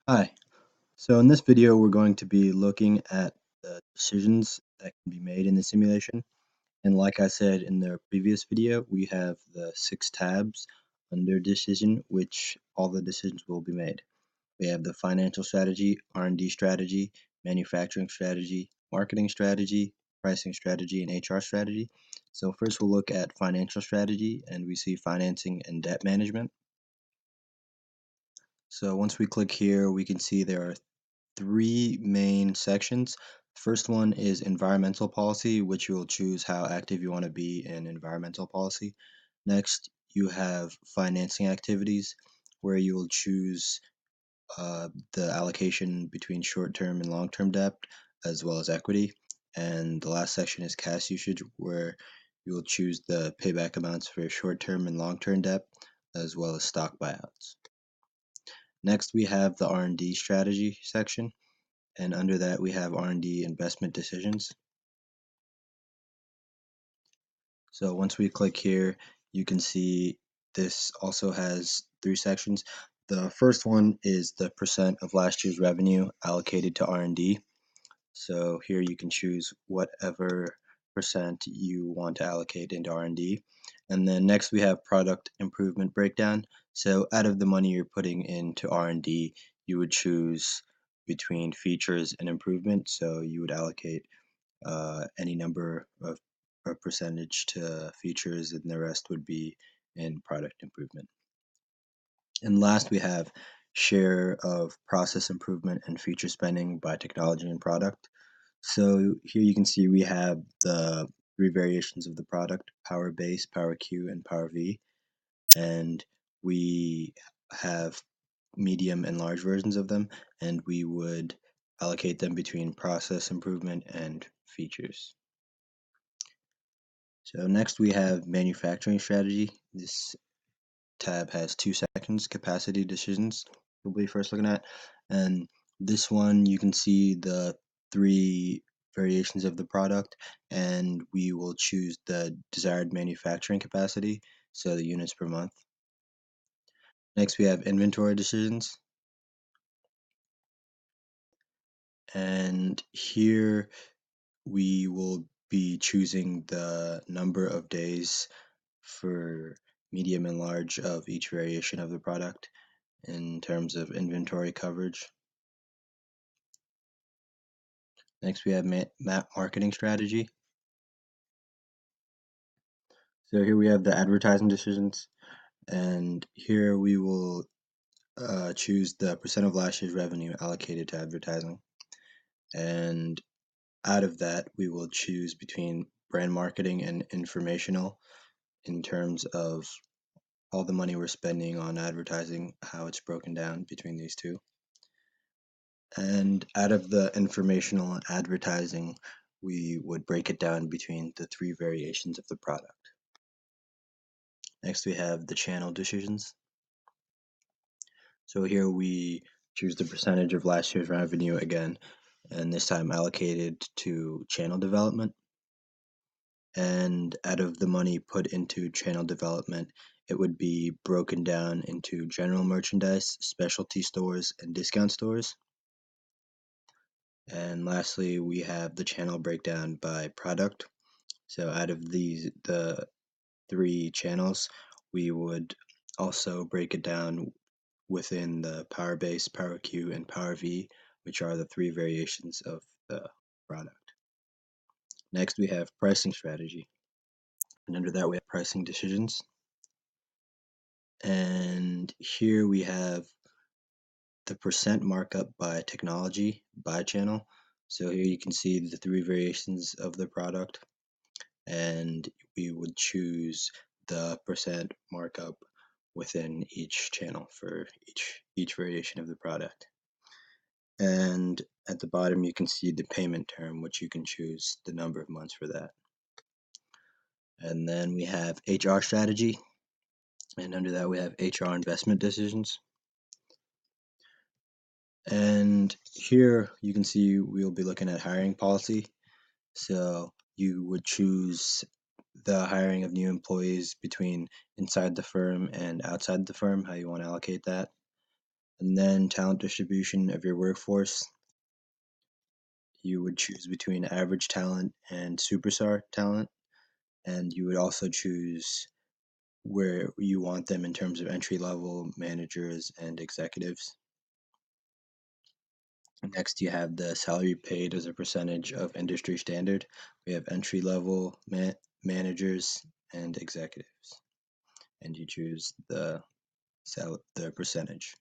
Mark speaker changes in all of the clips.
Speaker 1: Hi. So in this video, we're going to be looking at the decisions that can be made in the simulation. And like I said in the previous video, we have the 6 tabs under decision, which all the decisions will be made. We have the financial strategy, R&D strategy, manufacturing strategy, marketing strategy, pricing strategy, and HR strategy. So first we'll look at financial strategy, and we see financing and debt management. So once we click here, we can see there are 3 main sections. First one is environmental policy, which you will choose how active you want to be in environmental policy. Next, you have financing activities, where you will choose the allocation between short-term and long-term debt, as well as equity. And the last section is cash usage, where you will choose the payback amounts for short-term and long-term debt, as well as stock buyouts. Next, we have the R&D strategy section, and under that we have R&D investment decisions. So once we click here, you can see this also has 3 sections. The first one is the percent of last year's revenue allocated to R&D. So here you can choose whatever percent you want to allocate into R&D. And then next we have product improvement breakdown. So out of the money you're putting into R&D, you would choose between features and improvement. So you would allocate any number of a percentage to features, and the rest would be in product improvement. And last, we have share of process improvement and feature spending by technology and product. So here you can see we have the 3 variations of the product: Power Base, Power Q, and Power V. And we have medium and large versions of them, and we would allocate them between process improvement and features. So next we have manufacturing strategy. This tab has 2 sections: capacity decisions we'll be first looking at. And this one you can see the 3 variations of the product, and we will choose the desired manufacturing capacity, so the units per month. Next we have inventory decisions, and here we will be choosing the number of days for medium and large of each variation of the product in terms of inventory coverage. Next, we have map marketing strategy. So here we have the advertising decisions, and here we will choose the percent of last year's revenue allocated to advertising. And out of that, we will choose between brand marketing and informational in terms of all the money we're spending on advertising, how it's broken down between these two. And out of the informational and advertising, we would break it down between the 3 variations of the product. Next, we have the channel decisions. So here we choose the percentage of last year's revenue again, and this time allocated to channel development. And out of the money put into channel development, it would be broken down into general merchandise, specialty stores, and discount stores. And lastly, we have the channel breakdown by product. So out of the 3 channels, we would also break it down within the Power Base, Power Q, and Power V, which are the 3 variations of the product. Next, we have pricing strategy. And under that, we have pricing decisions. And here we have the percent markup by technology by channel. So here you can see the 3 variations of the product, and we would choose the percent markup within each channel for each variation of the product. And at the bottom you can see the payment term, which you can choose the number of months for that. And then we have HR strategy, and under that we have HR investment decisions. And here you can see we'll be looking at hiring policy. So you would choose the hiring of new employees between inside the firm and outside the firm, how you want to allocate that. And then talent distribution of your workforce, you would choose between average talent and superstar talent, and you would also choose where you want them in terms of entry level, managers, and executives. Next, you have the salary paid as a percentage of industry standard. We have entry level managers and executives, and you choose the percentage.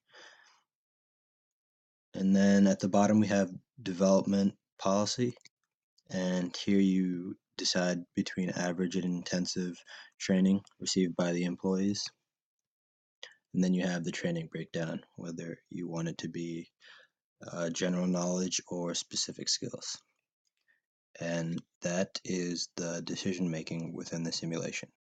Speaker 1: And then at the bottom, we have development policy, and here you decide between average and intensive training received by the employees. And then you have the training breakdown, whether you want it to be general knowledge or specific skills. And that is the decision making within the simulation.